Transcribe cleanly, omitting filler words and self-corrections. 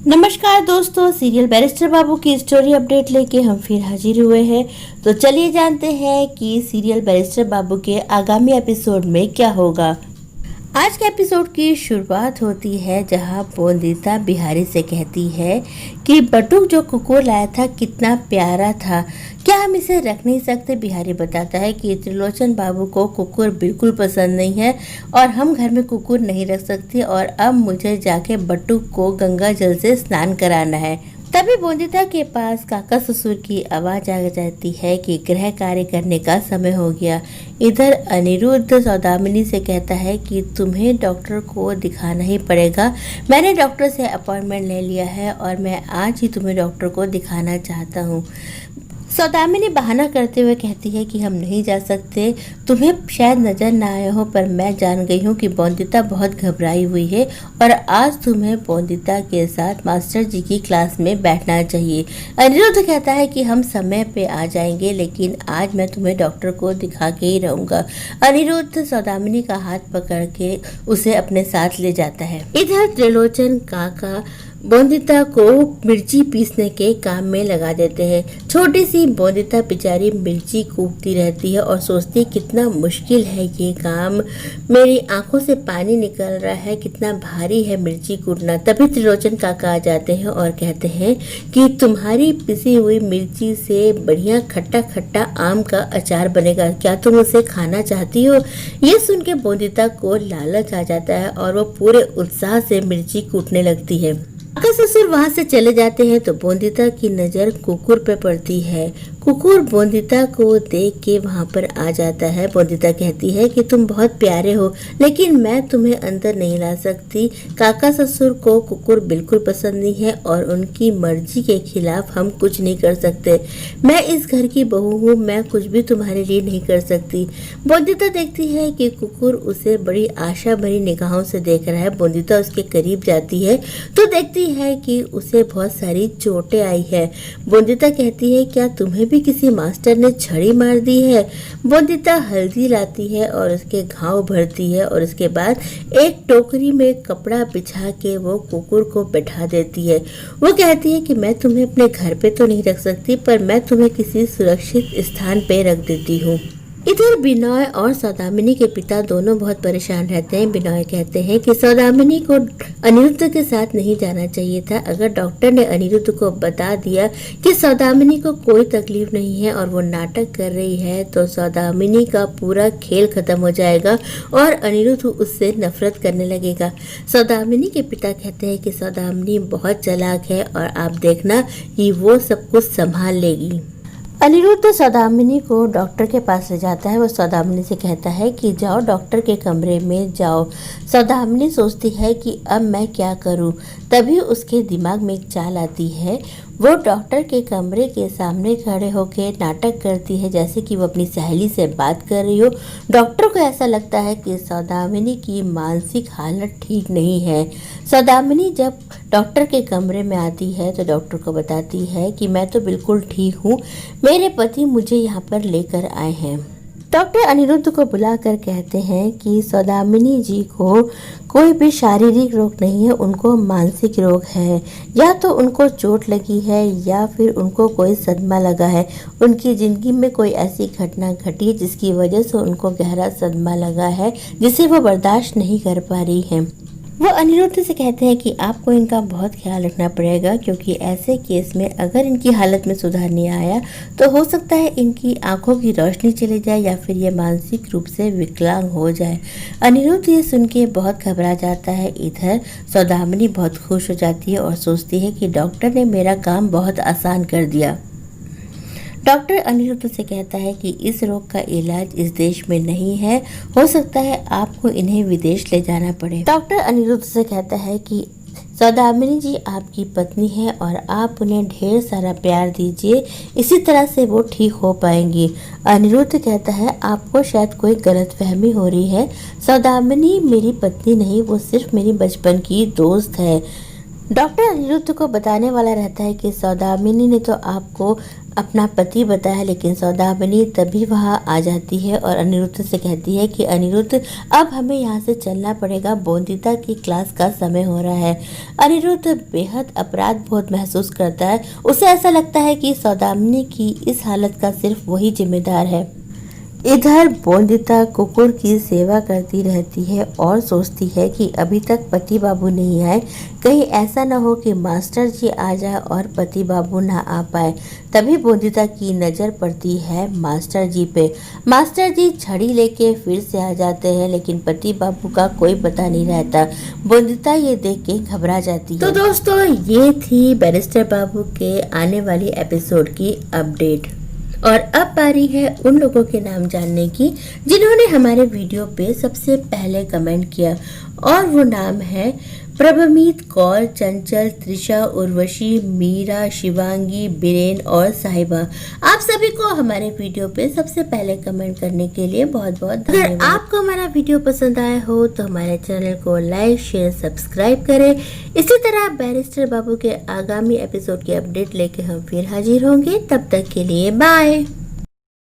नमस्कार दोस्तों, serial barrister बाबू की स्टोरी अपडेट लेके हम फिर हाजिर हुए हैं। तो चलिए जानते हैं कि सीरियल बैरिस्टर बाबू के आगामी एपिसोड में क्या होगा। आज के एपिसोड की शुरुआत होती है जहां बोंदिता बिहारी से कहती है कि बटुक जो कुकुर लाया था कितना प्यारा था, क्या हम इसे रख नहीं सकते। बिहारी बताता है कि त्रिलोचन बाबू को कुकुर बिल्कुल पसंद नहीं है और हम घर में कुकुर नहीं रख सकते और अब मुझे जाके बटुक को गंगा जल से स्नान कराना है। तभी बोंदिता के पास काका ससुर की आवाज आ जाती है कि गृह कार्य करने का समय हो गया। इधर अनिरुद्ध सौदामिनी से कहता है कि तुम्हें डॉक्टर को दिखाना ही पड़ेगा। मैंने डॉक्टर से अपॉइंटमेंट ले लिया है और मैं आज ही तुम्हें डॉक्टर को दिखाना चाहता हूँ। सौदामिनी बहाना करते हुए कहती है कि हम नहीं जा सकते, तुम्हें शायद नजर ना आया हो पर मैं जान गई हूँ कि बोंदिता बहुत घबराई हुई है और आज तुम्हें बोंदिता के साथ मास्टर जी की क्लास में बैठना चाहिए। अनिरुद्ध कहता है कि हम समय पे आ जाएंगे लेकिन आज मैं तुम्हें डॉक्टर को दिखा के ही रहूंगा। अनिरुद्ध सौदामिनी का हाथ पकड़ के उसे अपने साथ ले जाता है। इधर त्रिलोचन काका बोंदिता को मिर्ची पीसने के काम में लगा देते हैं। छोटी सी बोंदिता बेचारी मिर्ची कूटती रहती है और सोचती है कितना मुश्किल है ये काम, मेरी आंखों से पानी निकल रहा है, कितना भारी है मिर्ची कूटना। तभी त्रिलोचन काका आ जाते हैं और कहते हैं कि तुम्हारी पिसी हुई मिर्ची से बढ़िया खट्टा खट्टा आम का अचार बनेगा, क्या तुम उसे खाना चाहती हो। ये सुन के बोंदिता को लालच आ जाता है और वो पूरे उत्साह से मिर्ची कूटने लगती है। काका ससुर वहां से चले जाते हैं तो बोंदिता की नजर कुकुर पे पड़ती है। कुकुर बोंदिता को देख के वहां पर आ जाता है। बोंदिता कहती है कि तुम बहुत प्यारे हो लेकिन मैं तुम्हें अंदर नहीं ला सकती। काका ससुर को कुकुर बिल्कुल पसंद नहीं है और उनकी मर्जी के खिलाफ हम कुछ नहीं कर सकते। मैं इस घर की बहू हूँ, मैं कुछ भी तुम्हारे लिए नहीं कर सकती। बोंदिता देखती है कि कुकुर उसे बड़ी आशा भरी निगाहों से देख रहा है। बोंदिता उसके करीब जाती है तो देखती है कि उसे बहुत सारी चोटें आई है। बोंदिता कहती है क्या तुम्हें भी किसी मास्टर ने छड़ी मार दी है। बोंदिता हल्दी लाती है और उसके घाव भरती है और उसके बाद एक टोकरी में कपड़ा बिछा के वो कुकुर को बैठा देती है। वो कहती है कि मैं तुम्हें अपने घर पे तो नहीं रख सकती पर मैं तुम्हें किसी सुरक्षित स्थान पे रख देती हूँ। इधर बिनोय और सौदामिनी के पिता दोनों बहुत परेशान रहते हैं। बिनोय कहते हैं कि सौदामिनी को अनिरुद्ध के साथ नहीं जाना चाहिए था। अगर डॉक्टर ने अनिरुद्ध को बता दिया कि सौदामिनी को कोई तकलीफ नहीं है और वो नाटक कर रही है तो सौदामिनी का पूरा खेल खत्म हो जाएगा और अनिरुद्ध उससे नफरत करने लगेगा। सौदामिनी के पिता कहते हैं कि सौदामिनी बहुत चालाक है और आप देखना कि वो सब कुछ संभाल लेगी। अनिरुद्ध सौदामिनी को डॉक्टर के पास ले जाता है। वो सौदामिनी से कहता है कि जाओ डॉक्टर के कमरे में जाओ। सौदामिनी सोचती है कि अब मैं क्या करूं। तभी उसके दिमाग में एक चाल आती है। वो डॉक्टर के कमरे के सामने खड़े होकर नाटक करती है जैसे कि वो अपनी सहेली से बात कर रही हो। डॉक्टर को ऐसा लगता है कि सौदामिनी की मानसिक हालत ठीक नहीं है। सौदामिनी जब डॉक्टर के कमरे में आती है तो डॉक्टर को बताती है कि मैं तो बिल्कुल ठीक हूँ, मेरे पति मुझे यहाँ पर लेकर आए हैं। डॉक्टर अनिरुद्ध को बुलाकर कहते हैं कि सौदामिनी जी को कोई भी शारीरिक रोग नहीं है, उनको मानसिक रोग है। या तो उनको चोट लगी है या फिर उनको कोई सदमा लगा है। उनकी ज़िंदगी में कोई ऐसी घटना घटी जिसकी वजह से उनको गहरा सदमा लगा है जिसे वो बर्दाश्त नहीं कर पा रही हैं। वो अनिरुद्ध से कहते हैं कि आपको इनका बहुत ख्याल रखना पड़ेगा क्योंकि ऐसे केस में अगर इनकी हालत में सुधार नहीं आया तो हो सकता है इनकी आंखों की रोशनी चली जाए या फिर ये मानसिक रूप से विकलांग हो जाए। अनिरुद्ध ये सुन के बहुत घबरा जाता है। इधर सौदामिनी बहुत खुश हो जाती है और सोचती है कि डॉक्टर ने मेरा काम बहुत आसान कर दिया। डॉक्टर अनिरुद्ध से कहता है कि इस रोग का इलाज इस देश में नहीं है, हो सकता है आपको इन्हें विदेश ले जाना पड़े। डॉक्टर अनिरुद्ध से कहता है कि सौदामिनी जी आपकी पत्नी है और आप उन्हें ढेर सारा प्यार दीजिए, इसी तरह से वो ठीक हो पाएंगी। अनिरुद्ध कहता है आपको शायद कोई गलतफहमी हो रही है, सौदामिनी मेरी पत्नी नहीं, वो सिर्फ मेरी बचपन की दोस्त है। डॉक्टर अनिरुद्ध को बताने वाला रहता है कि सौदामिनी ने तो आपको अपना पति बताया, लेकिन सौदामिनी तभी वहां आ जाती है और अनिरुद्ध से कहती है कि अनिरुद्ध अब हमें यहाँ से चलना पड़ेगा, बोंदिता की क्लास का समय हो रहा है। अनिरुद्ध बेहद अपराध बोध महसूस करता है। उसे ऐसा लगता है कि सौदामिनी की इस हालत का सिर्फ वही जिम्मेदार है। इधर बोंदिता कुकुर की सेवा करती रहती है और सोचती है कि अभी तक पति बाबू नहीं आए, कहीं ऐसा न हो कि मास्टर जी आ जाए और पति बाबू ना आ पाए। तभी बोंदिता की नज़र पड़ती है मास्टर जी पे। मास्टर जी छड़ी लेके फिर से आ जाते हैं, लेकिन पति बाबू का कोई पता नहीं रहता। बोंदिता ये देख के घबरा जाती है। तो दोस्तों, ये थी बैरिस्टर बाबू के आने वाली एपिसोड की अपडेट। और अब बारी है उन लोगों के नाम जानने की जिन्होंने हमारे वीडियो पे सबसे पहले कमेंट किया, और वो नाम है प्रभमीत कौर, चंचल, त्रिशा, उर्वशी, मीरा, शिवांगी, बीरेन और साहिबा। आप सभी को हमारे वीडियो पे सबसे पहले कमेंट करने के लिए बहुत बहुत धन्यवाद। अगर आपको हमारा वीडियो पसंद आया हो तो हमारे चैनल को लाइक, शेयर, सब्सक्राइब करें। इसी तरह बैरिस्टर बाबू के आगामी एपिसोड की अपडेट लेके हम फिर हाजिर होंगे। तब तक के लिए बाय।